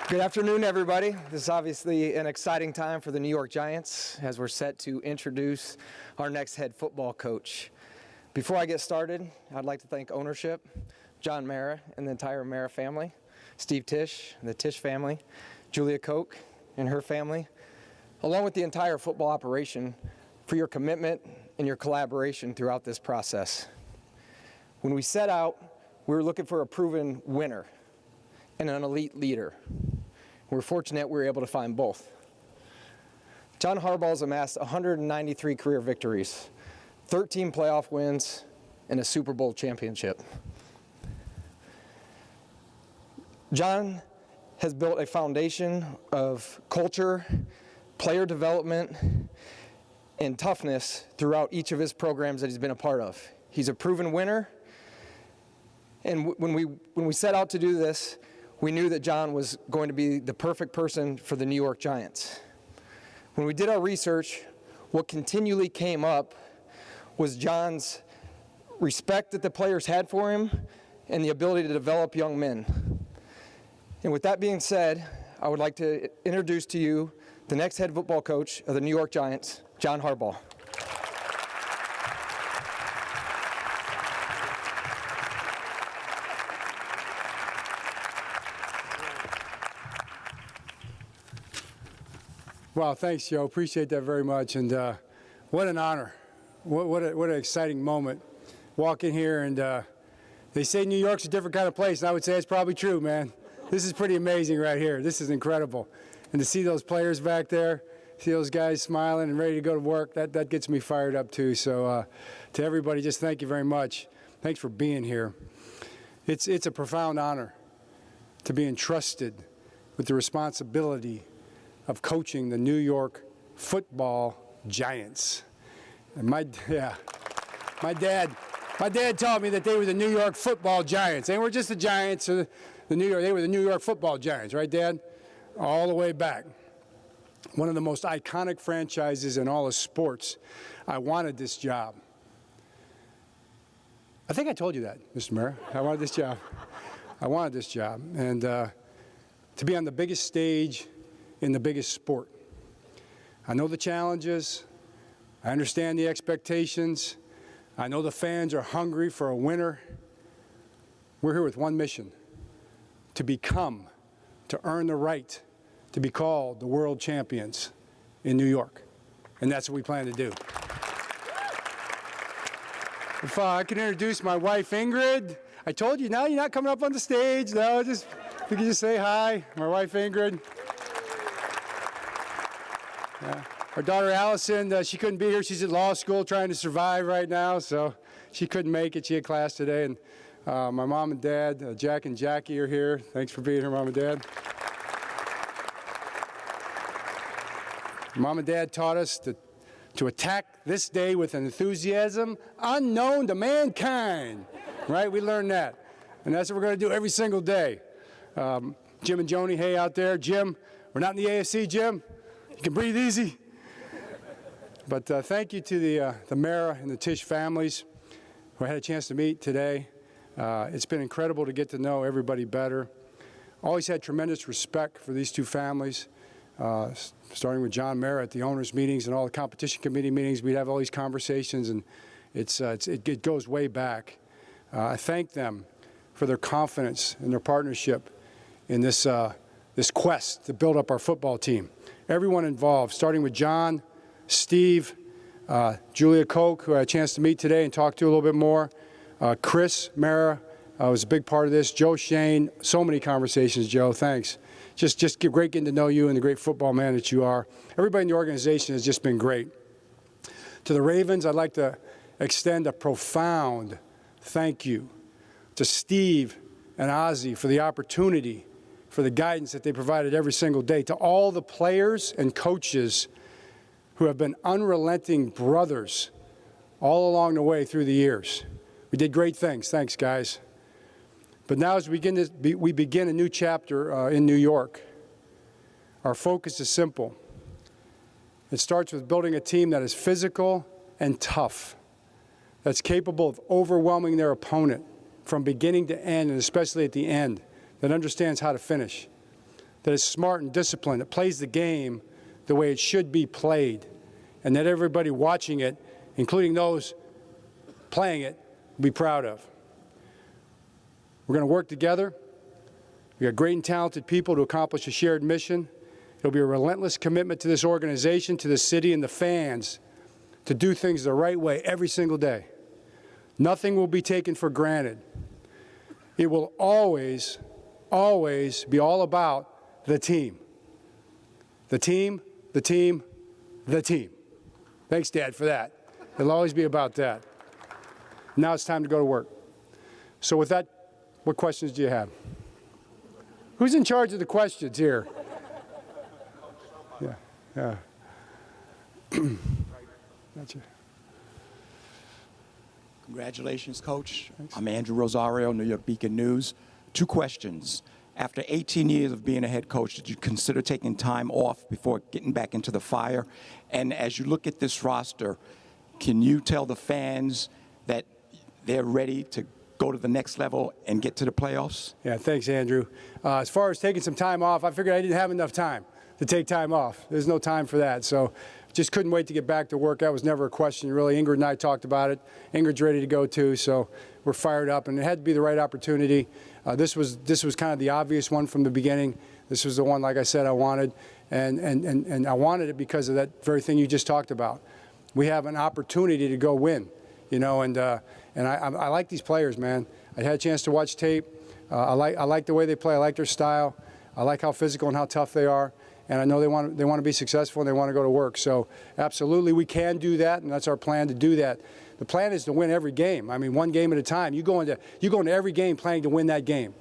Good afternoon, everybody. This is obviously an exciting time for the New York Giants as we're set to introduce our next head football coach. Before I get started, I'd like to thank ownership, John Mara and the entire Mara family, Steve Tisch and the Tisch family, Julia Koch and her family, along with the entire football operation for your commitment and your collaboration throughout this process. When we set out, we were looking for a proven winner and an elite leader. We're fortunate we were able to find both. John Harbaugh has amassed 193 career victories, 13 playoff wins, and a Super Bowl championship. John has built a foundation of culture, player development, and toughness throughout each of his programs that he's been a part of. He's a proven winner, and when we set out to do this, we knew that John was going to be the perfect person for the New York Giants. When we did our research, what continually came up was John's respect that the players had for him and the ability to develop young men. And with that being said, I would like to introduce to you the next head football coach of the New York Giants, John Harbaugh. Wow, thanks, Joe. Appreciate that very much. And what an honor. What an exciting moment. Walk in here and they say New York's a different kind of place, and I would say it's probably true, man. This is pretty amazing right here. This is incredible. And to see those players back there, see those guys smiling and ready to go to work, that gets me fired up too. So to everybody, just thank you very much. Thanks for being here. It's a profound honor to be entrusted with the responsibility of coaching the New York Football Giants. And my dad taught me that they were the New York Football Giants. They weren't just the Giants, they were the New York Football Giants, right, Dad? All the way back. One of the most iconic franchises in all of sports. I wanted this job. I think I told you that, Mr. Mayor. I wanted this job. I wanted this job. And to be on the biggest stage in the biggest sport. I know the challenges. I understand the expectations. I know the fans are hungry for a winner. We're here with one mission: to earn the right to be called the world champions in New York. And that's what we plan to do. If I can introduce my wife, Ingrid. I told you, now you're not coming up on the stage. No, if you can just say hi. My wife, Ingrid. Yeah. Our daughter, Allison, she couldn't be here. She's at law school trying to survive right now, so she couldn't make it. She had class today. And my mom and dad, Jack and Jackie, are here. Thanks for being here, Mom and Dad. Mom and Dad taught us to attack this day with an enthusiasm unknown to mankind, right? We learned that. And that's what we're going to do every single day. Jim and Joni, hey, out there. Jim, we're not in the AFC, Jim. You can breathe easy. But thank you to the Mara and the Tisch families who I had a chance to meet today. It's been incredible to get to know everybody better. Always had tremendous respect for these two families, starting with John Mara at the owners' meetings and all the competition committee meetings. We'd have all these conversations, and it goes way back. I thank them for their confidence and their partnership in this quest to build up our football team. Everyone involved, starting with John, Steve, Julia Koch, who I had a chance to meet today and talk to a little bit more, Chris Mara was a big part of this, Joe Shane, so many conversations, Joe, thanks. Just great getting to know you and the great football man that you are. Everybody in the organization has just been great. To the Ravens, I'd like to extend a profound thank you to Steve and Ozzie for the opportunity, for the guidance that they provided every single day, to all the players and coaches who have been unrelenting brothers all along the way through the years. We did great things. Thanks, guys. But now as we begin a new chapter in New York, our focus is simple. It starts with building a team that is physical and tough, that's capable of overwhelming their opponent from beginning to end, and especially at the end, that understands how to finish. that is smart and disciplined, that plays the game the way it should be played, and that everybody watching it, including those playing it, will be proud of. We're going to work together. We've got great and talented people to accomplish a shared mission. It'll be a relentless commitment to this organization, to the city, and the fans to do things the right way every single day. Nothing will be taken for granted. It will always, always be all about the team. The team, the team, the team. Thanks, Dad, for that. It'll always be about that. Now it's time to go to work. So with that, what questions do you have? Who's in charge of the questions here? Yeah. Gotcha. Congratulations, Coach. Thanks. I'm Andrew Rosario, New York Beacon News. 2 questions. After 18 years of being a head coach, did you consider taking time off before getting back into the fire? And as you look at this roster, can you tell the fans that they're ready to go to the next level and get to the playoffs? Yeah, thanks, Andrew. As far as taking some time off, I figured I didn't have enough time to take time off. There's no time for that. So just couldn't wait to get back to work. That was never a question, really. Ingrid and I talked about it. Ingrid's ready to go, too, so we're fired up. And it had to be the right opportunity. This was kind of the obvious one from the beginning. This was the one, like I said, I wanted. And I wanted it because of that very thing you just talked about. We have an opportunity to go win, you know, and I like these players, man. I had a chance to watch tape. I like the way they play. I like their style. I like how physical and how tough they are. And I know they want to be successful and they want to go to work. So absolutely, we can do that, and that's our plan to do that. The plan is to win every game. I mean, one game at a time. You go into every game planning to win that game.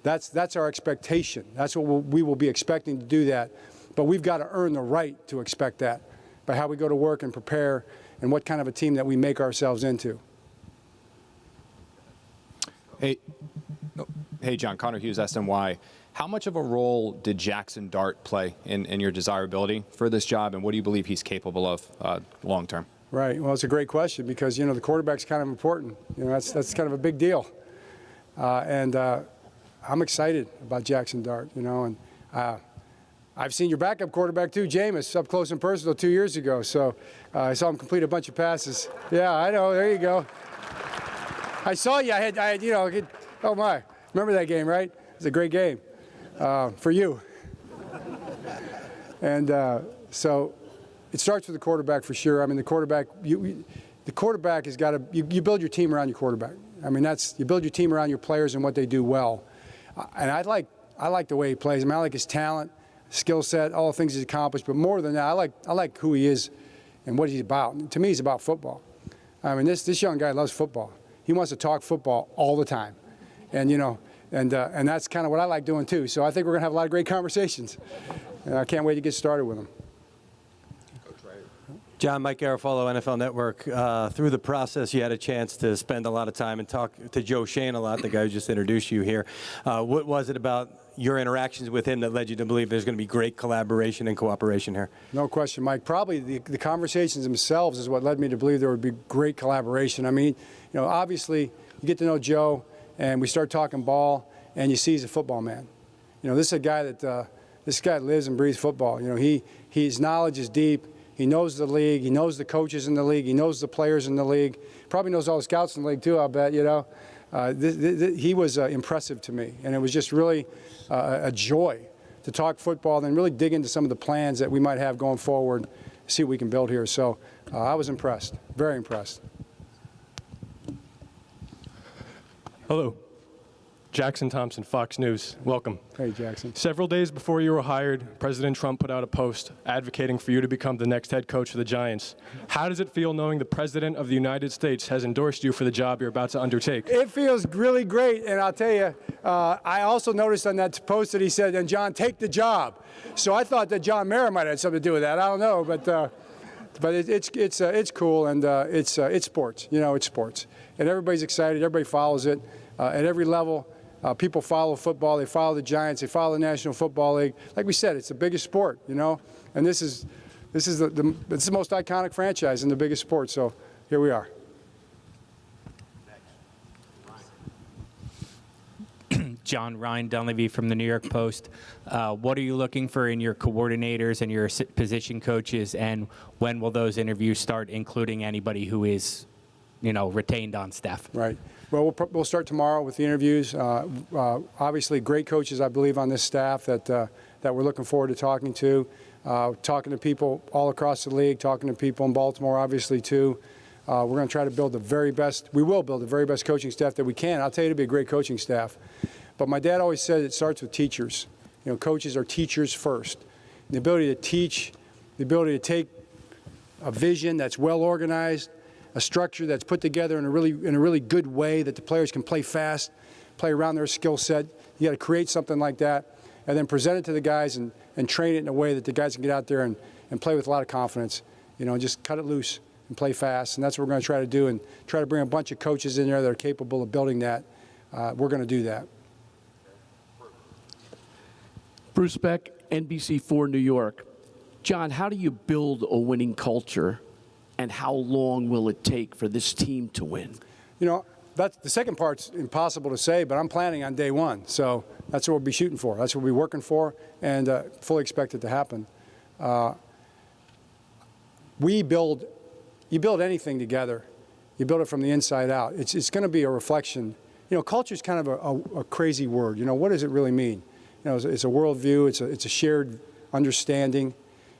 That's our expectation. That's what we will be expecting to do that. But we've got to earn the right to expect that by how we go to work and prepare and what kind of a team that we make ourselves into. Hey, John, Connor Hughes, SNY. How much of a role did Jackson Dart play in your desirability for this job, and what do you believe he's capable of long term? Right. Well, it's a great question because, you know, the quarterback's kind of important. You know, that's kind of a big deal. And I'm excited about Jackson Dart, you know, and I've seen your backup quarterback too, Jameis, up close and personal 2 years ago. So I saw him complete a bunch of passes. Yeah, I know. There you go. I saw you. I had you know, oh my. Remember that game, right? It was a great game for you. And so it starts with the quarterback for sure. I mean, the quarterback has got to, you build your team around your quarterback. I mean, you build your team around your players and what they do well. And I like the way he plays. I mean, I like his talent, skill set, all the things he's accomplished. But more than that, I like who he is and what he's about. And to me, he's about football. I mean, this young guy loves football. He wants to talk football all the time. And, you know, and that's kind of what I like doing too. So I think we're going to have a lot of great conversations. And I can't wait to get started with him. John, Mike Garofalo, NFL Network. Through the process, you had a chance to spend a lot of time and talk to Joe Shane a lot, the guy who just introduced you here. What was it about your interactions with him that led you to believe there's going to be great collaboration and cooperation here? No question, Mike. Probably the conversations themselves is what led me to believe there would be great collaboration. I mean, you know, obviously, you get to know Joe, and we start talking ball, and you see he's a football man. You know, this is a guy that this guy lives and breathes football. You know, his knowledge is deep. He knows the league. He knows the coaches in the league. He knows the players in the league. Probably knows all the scouts in the league, too, I'll bet, you know. He was impressive to me, and it was just really a joy to talk football and really dig into some of the plans that we might have going forward, see what we can build here. So I was impressed, very impressed. Hello. Jackson Thompson, Fox News. Welcome. Hey, Jackson. Several days before you were hired, President Trump put out a post advocating for you to become the next head coach of the Giants. How does it feel knowing the President of the United States has endorsed you for the job you're about to undertake? It feels really great, and I'll tell you, I also noticed on that post that he said, and John, take the job. So I thought that John Mara might have had something to do with that. I don't know, but it's cool, and it's sports. You know, it's sports. And everybody's excited. Everybody follows it at every level. People follow football. They follow the Giants. They follow the National Football League. Like we said, it's the biggest sport, you know. And this is the most iconic franchise in the biggest sport. So here we are. John Ryan Dunleavy from the New York Post. What are you looking for in your coordinators and your position coaches, and when will those interviews start, including anybody who is, retained on staff? Right. Well, we'll start tomorrow with the interviews. Obviously, great coaches, I believe, on this staff that we're looking forward to talking to. Talking to people all across the league, talking to people in Baltimore, obviously, too. We're going to try to build the very best. We will build the very best coaching staff that we can. I'll tell you, it'll be a great coaching staff. But my dad always said it starts with teachers. Coaches are teachers first. The ability to teach, the ability to take a vision that's well organized, a structure that's put together in a really good way that the players can play fast, play around their skill set. You got to create something like that, and then present it to the guys and train it in a way that the guys can get out there and play with a lot of confidence. Just cut it loose and play fast, and that's what we're going to try to do, and try to bring a bunch of coaches in there that are capable of building that. We're going to do that. Bruce Beck, NBC4 New York. John, how do you build a winning culture, and how long will it take for this team to win? That's the second part's impossible to say, but I'm planning on day one. So that's what we'll be shooting for. That's what we'll be working for, and fully expect it to happen. You build anything together. You build it from the inside out. It's going to be a reflection. Culture is kind of a crazy word. What does it really mean? It's a worldview. It's a shared understanding.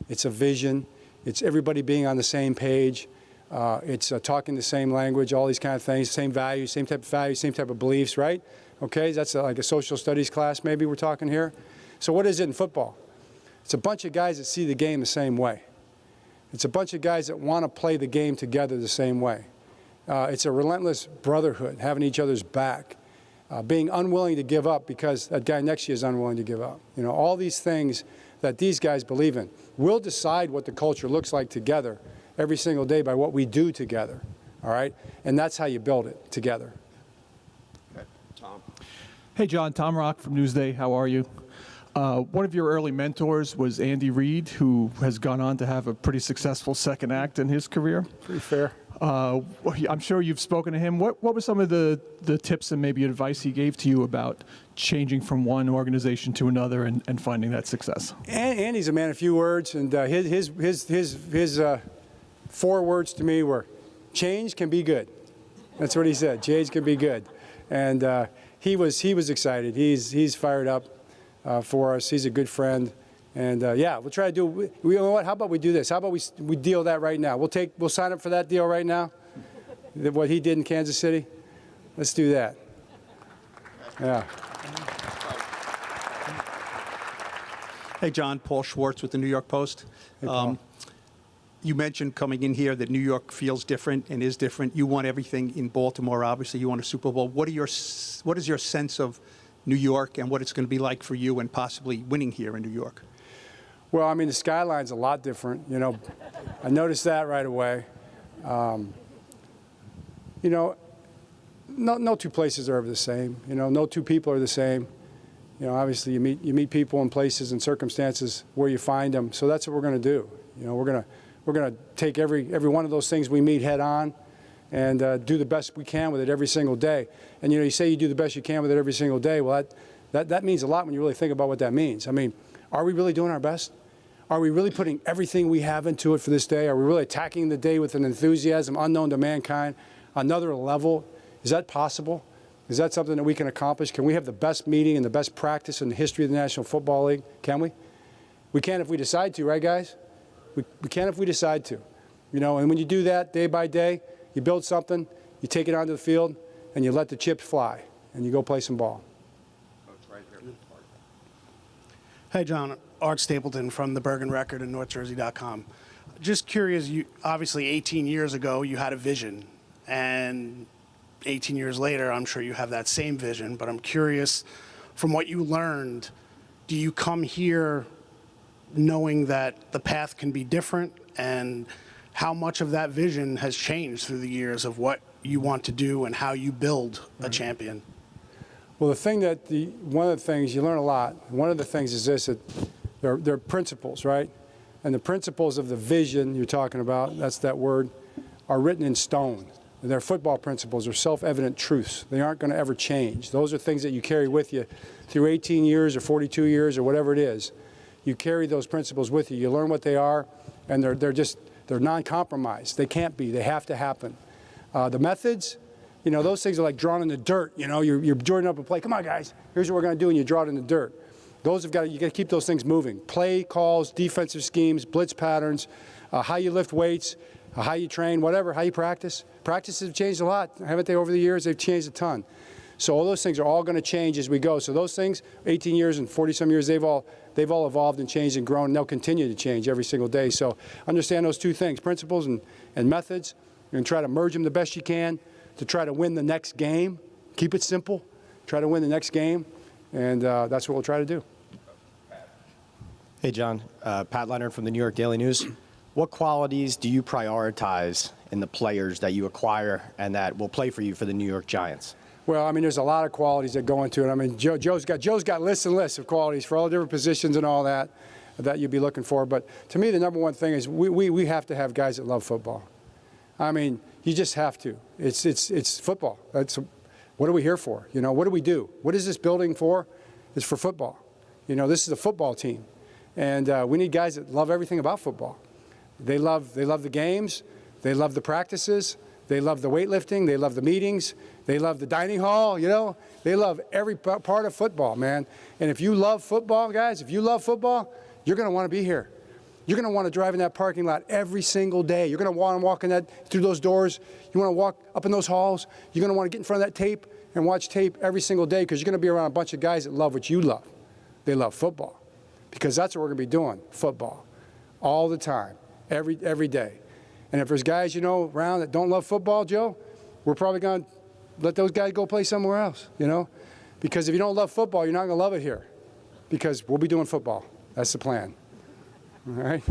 It's a vision. It's everybody being on the same page. It's talking the same language, all these kind of things, same values, same type of beliefs, right? Okay, that's like a social studies class maybe we're talking here. So what is it in football? It's a bunch of guys that see the game the same way. It's a bunch of guys that want to play the game together the same way. It's a relentless brotherhood, having each other's back, being unwilling to give up because that guy next to you is unwilling to give up. All these things that these guys believe in. We'll decide what the culture looks like together every single day by what we do together, all right? And that's how you build it together. Okay. Tom. Hey, John, Tom Rock from Newsday. How are you? One of your early mentors was Andy Reid, who has gone on to have a pretty successful second act in his career. Pretty fair. I'm sure you've spoken to him. What were some of the tips and maybe advice he gave to you about changing from one organization to another and finding that success? Andy's a man of few words, and his 4 words to me were, change can be good. That's what he said. Change can be good. And he was excited. He's fired up for us. He's a good friend. And yeah, we'll try to do. You know what? How about we do this? How about we deal that right now? We'll sign up for that deal right now. What he did in Kansas City. Let's do that. Yeah. Hey, John. Paul Schwartz with the New York Post. Hey, Paul. You mentioned coming in here that New York feels different and is different. You want everything in Baltimore, obviously. You want a Super Bowl. What is your sense of New York and what it's going to be like for you and possibly winning here in New York? Well, I mean, the skyline's a lot different. I noticed that right away. No two places are ever the same. No two people are the same. Obviously you meet people in places and circumstances where you find them. So that's what we're going to do. We're going to take every one of those things we meet head on and do the best we can with it every single day. And you say you do the best you can with it every single day. Well, that means a lot when you really think about what that means. I mean, are we really doing our best? Are we really putting everything we have into it for this day? Are we really attacking the day with an enthusiasm unknown to mankind, another level? Is that possible? Is that something that we can accomplish? Can we have the best meeting and the best practice in the history of the National Football League? Can we? We can if we decide to, right, guys? We can if we decide to. And when you do that day by day, you build something, you take it onto the field, and you let the chips fly, and you go play some ball. Hey, John. Art Stapleton from the Bergen Record and NorthJersey.com. Just curious, obviously 18 years ago you had a vision, and 18 years later I'm sure you have that same vision, but I'm curious, from what you learned, do you come here knowing that the path can be different, and how much of that vision has changed through the years of what you want to do and how you build a champion? Well, one of the things you learn a lot. One of the things is this: that there are principles, right? And the principles of the vision you're talking about, that's that word, are written in stone. They're football principles. They're self-evident truths. They aren't going to ever change. Those are things that you carry with you through 18 years or 42 years or whatever it is. You carry those principles with you. You learn what they are, and they're non-compromised. They can't be. They have to happen. The methods, you know, those things are like drawn in the dirt. You know, you're drawing up a play. Come on, guys. Here's what we're going to do, and you draw it in the dirt. You got to keep those things moving. Play calls, defensive schemes, blitz patterns, how you lift weights, how you train, whatever, how you practice. Practices have changed a lot, haven't they, over the years? They've changed a ton. So all those things are all going to change as we go. So those things, 18 years and 40-some years, they've all evolved and changed and grown, and they'll continue to change every single day. So understand those two things, principles and methods, and try to merge them the best you can to try to win the next game. Keep it simple. Try to win the next game, and that's what we'll try to do. Hey, John. Pat Leonard from the New York Daily News. What qualities do you prioritize in the players that you acquire and that will play for you for the New York Giants? Well, I mean, there's a lot of qualities that go into it. I mean, Joe's got lists and lists of qualities for all the different positions and all that you'd be looking for. But to me, the number one thing is we have to have guys that love football. I mean, you just have to. It's football. What are we here for? You know, what do we do? What is this building for? It's for football. You know, this is a football team, and we need guys that love everything about football. They love the games. They love the practices. They love the weightlifting. They love the meetings. They love the dining hall, you know. They love every part of football, man. And if you love football, guys, if you love football, you're going to want to be here. You're going to want to drive in that parking lot every single day. You're going to want to walk through those doors. You want to walk up in those halls. You're going to want to get in front of that tape and watch tape every single day because you're going to be around a bunch of guys that love what you love. They love football because that's what we're going to be doing, football, all the time, every day. And if there's guys, you know, around that don't love football, Joe, we're probably going to let those guys go play somewhere else, you know? Because if you don't love football, you're not going to love it here because we'll be doing football. That's the plan. All right?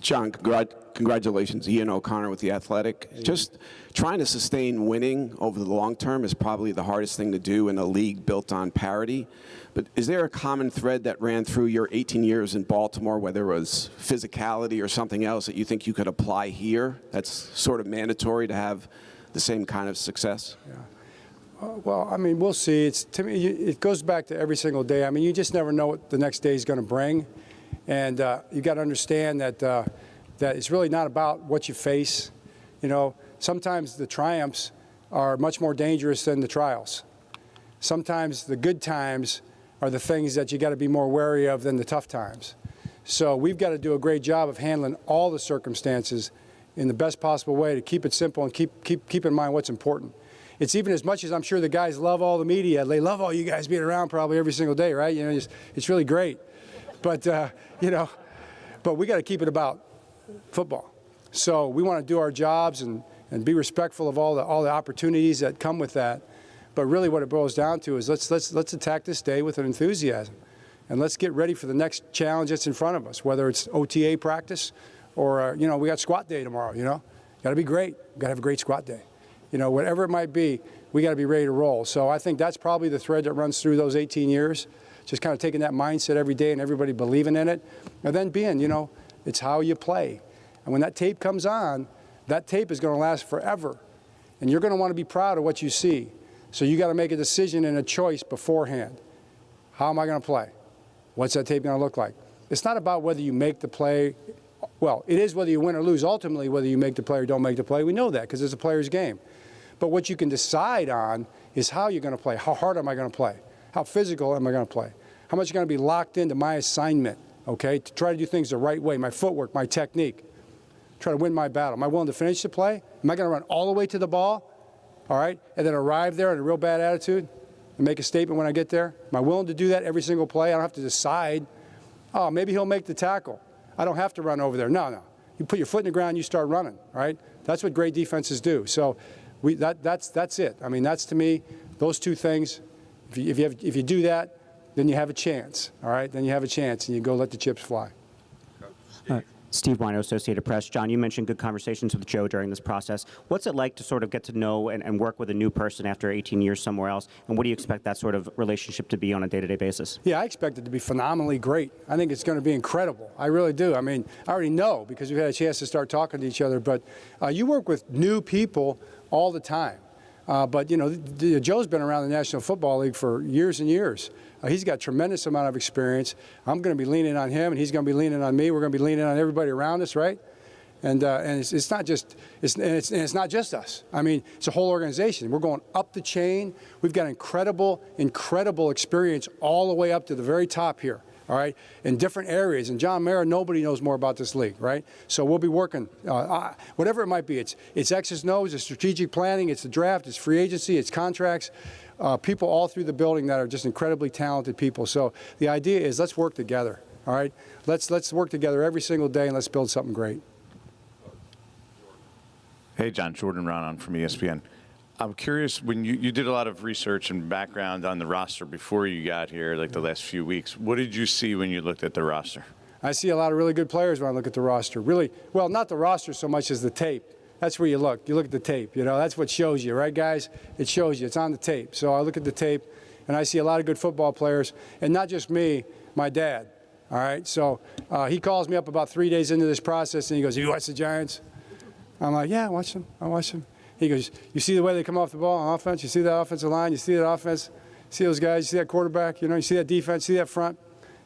John, congratulations. Ian O'Connor with The Athletic. Just trying to sustain winning over the long term is probably the hardest thing to do in a league built on parity. But is there a common thread that ran through your 18 years in Baltimore, whether it was physicality or something else that you think you could apply here that's sort of mandatory to have the same kind of success? Yeah. Well, I mean, we'll see. To me, it goes back to every single day. I mean, you just never know what the next day is going to bring. And you got to understand that that it's really not about what you face. You know, sometimes the triumphs are much more dangerous than the trials. Sometimes the good times are the things that you got to be more wary of than the tough times. So we've got to do a great job of handling all the circumstances in the best possible way to keep it simple and keep in mind what's important. It's even as much as I'm sure the guys love all the media. They love all you guys being around probably every single day, right? You know, it's really great. But, you know, but we got to keep it about football. So we want to do our jobs and be respectful of all the opportunities that come with that. But really what it boils down to is let's attack this day with an enthusiasm. And let's get ready for the next challenge that's in front of us, whether it's OTA practice or, you know, we got squat day tomorrow, you know. Got to be great. Got to have a great squat day. You know, whatever it might be, we got to be ready to roll. So I think that's probably the thread that runs through those 18 years, just kind of taking that mindset every day and everybody believing in it. And then being, you know, it's how you play. And when that tape comes on, that tape is going to last forever. And you're going to want to be proud of what you see. So you got to make a decision and a choice beforehand. How am I going to play? What's that tape going to look like? It's not about whether you make the play. Well, it is whether you win or lose. Ultimately, whether you make the play or don't make the play, we know that because it's a player's game. But what you can decide on is how you're going to play. How hard am I going to play? How physical am I going to play? How much are going to be locked into my assignment, okay, to try to do things the right way, my footwork, my technique, try to win my battle. Am I willing to finish the play? Am I going to run all the way to the ball, all right, and then arrive there in a real bad attitude and make a statement when I get there? Am I willing to do that every single play? I don't have to decide, oh, maybe he'll make the tackle. I don't have to run over there. No. You put your foot in the ground, you start running, right? That's what great defenses do. So that's it. I mean, that's to me, those two things, if you do that, then you have a chance, all right? Then you have a chance, and you go let the chips fly. Steve Wino, Associated Press. John, you mentioned good conversations with Joe during this process. What's it like to sort of get to know and work with a new person after 18 years somewhere else? And what do you expect that sort of relationship to be on a day-to-day basis? Yeah, I expect it to be phenomenally great. I think it's going to be incredible. I really do. I mean, I already know because we've had a chance to start talking to each other. But you work with new people all the time. But, you know, Joe's been around the National Football League for years and years. He's got a tremendous amount of experience. I'm going to be leaning on him, and he's going to be leaning on me. We're going to be leaning on everybody around us, right? And it's not just it's not just us. I mean, it's a whole organization. We're going up the chain. We've got incredible experience all the way up to the very top here. All right, in different areas. And John Mara, nobody knows more about this league, right? So we'll be working, whatever it might be. It's X's and O's, it's strategic planning, it's the draft, it's free agency, it's contracts. People all through the building that are just incredibly talented people. So the idea is let's work together, all right? Let's work together every single day and let's build something great. Hey, John, Jordan Ronan from ESPN. I'm curious, when you did a lot of research and background on the roster before you got here, like the last few weeks, what did you see when you looked at the roster? I see a lot of really good players when I look at the roster. Really, well, not the roster so much as the tape. That's where you look. You look at the tape. You know, that's what shows you, right, guys? It shows you. It's on the tape. So I look at the tape, and I see a lot of good football players, and not just me, my dad. All right, so he calls me up about 3 days into this process, and he goes, "You watch the Giants?" I'm like, "Yeah, I watch them. I watch them." He goes, "You see the way they come off the ball on offense? You see that offensive line? You see that offense? See those guys? You see that quarterback? You know, you see that defense? See that front?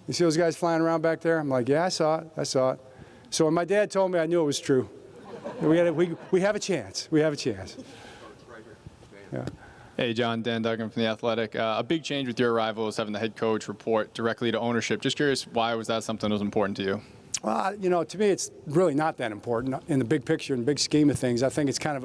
You see those guys flying around back there?" I'm like, "Yeah, I saw it. I saw it." So when my dad told me, I knew it was true. We have a chance. We have a chance. Yeah. Hey, John, Dan Duggan from The Athletic. A big change with your arrival is having the head coach report directly to ownership. Just curious, why was that something that was important to you? Well, you know, to me, it's really not that important in the big picture, in the big scheme of things. I think it's kind of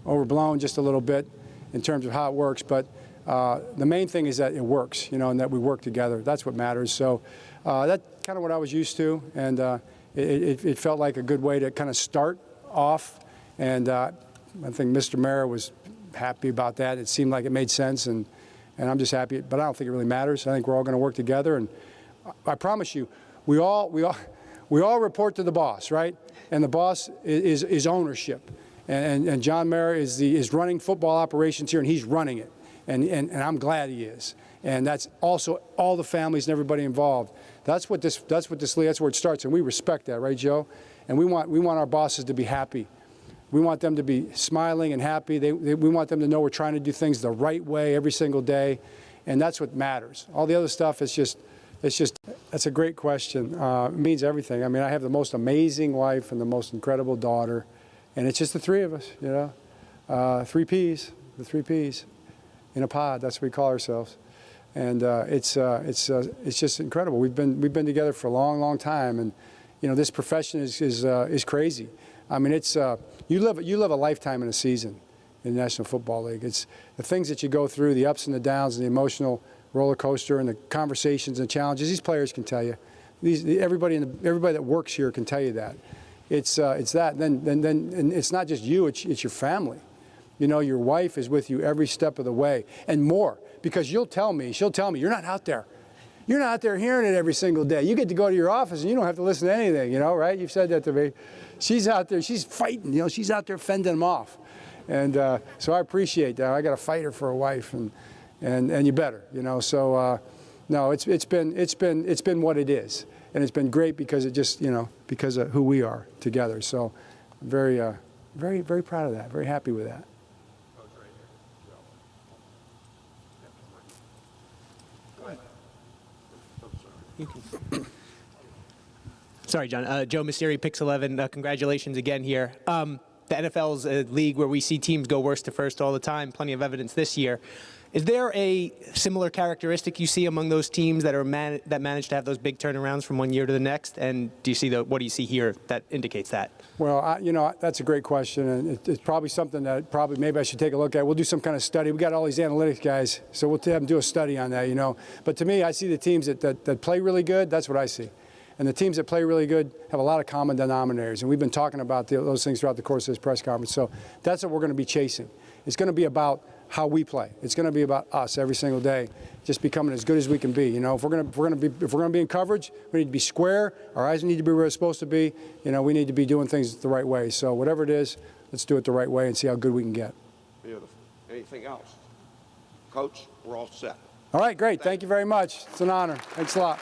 overblown just a little bit in terms of how it works. But the main thing is that it works, you know, and that we work together. That's what matters. So that's kind of what I was used to, and it felt like a good way to kind of start off. And I think Mr. Mara was happy about that. It seemed like it made sense, and I'm just happy. But I don't think it really matters. I think we're all going to work together, and I promise you, we all report to the boss, right? And the boss is ownership, and John Mara is running football operations here, and he's running it, and I'm glad he is. And that's also all the families and everybody involved. That's what this league. That's where it starts, and we respect that, right, Joe? And we want our bosses to be happy. We want them to be smiling and happy. We want them to know we're trying to do things the right way every single day, and that's what matters. All the other stuff is just. That's a great question. It means everything. I mean, I have the most amazing wife and the most incredible daughter, and it's just the three of us, you know. 3 Ps, the 3 Ps in a pod. That's what we call ourselves, and it's just incredible. We've been together for a long, long time, and you know, this profession is crazy. I mean, it's you live a lifetime in a season in the National Football League. It's the things that you go through, the ups and the downs, and the emotional roller coaster, and the conversations and challenges. These players can tell you. Everybody that works here can tell you that. It's that. And it's not just you. It's your family. You know, your wife is with you every step of the way, and more, because she'll tell me, you're not out there. You're not out there hearing it every single day. You get to go to your office and you don't have to listen to anything. You know, right? You've said that to me. She's out there. She's fighting. You know, she's out there fending them off, and so I appreciate that. I got a fighter for a wife, and you better, you know. So no, it's been what it is, and it's been great because it just, you know, because of who we are together. So I'm very very proud of that. Very happy with that. Sorry, John. Joe Messeri, Pix 11. Congratulations again here. The NFL's a league where we see teams go worst to first all the time. Plenty of evidence this year. Is there a similar characteristic you see among those teams that that manage to have those big turnarounds from one year to the next? And do you see what do you see here that indicates that? Well, you know, that's a great question, and it's probably something that maybe I should take a look at. We'll do some kind of study. We got all these analytics guys, so we'll have them do a study on that, you know. But to me, I see the teams that play really good. That's what I see. And the teams that play really good have a lot of common denominators, and we've been talking about those things throughout the course of this press conference. So that's what we're going to be chasing. It's going to be about how we play. It's going to be about us every single day. just becoming as good as we can be. You know, if we're gonna be in coverage, we need to be square. Our eyes need to be where they're supposed to be. You know, we need to be doing things the right way. So whatever it is, let's do it the right way and see how good we can get. Beautiful. Anything else? Coach, we're all set. All right, great. Thank you very much. It's an honor. Thanks a lot.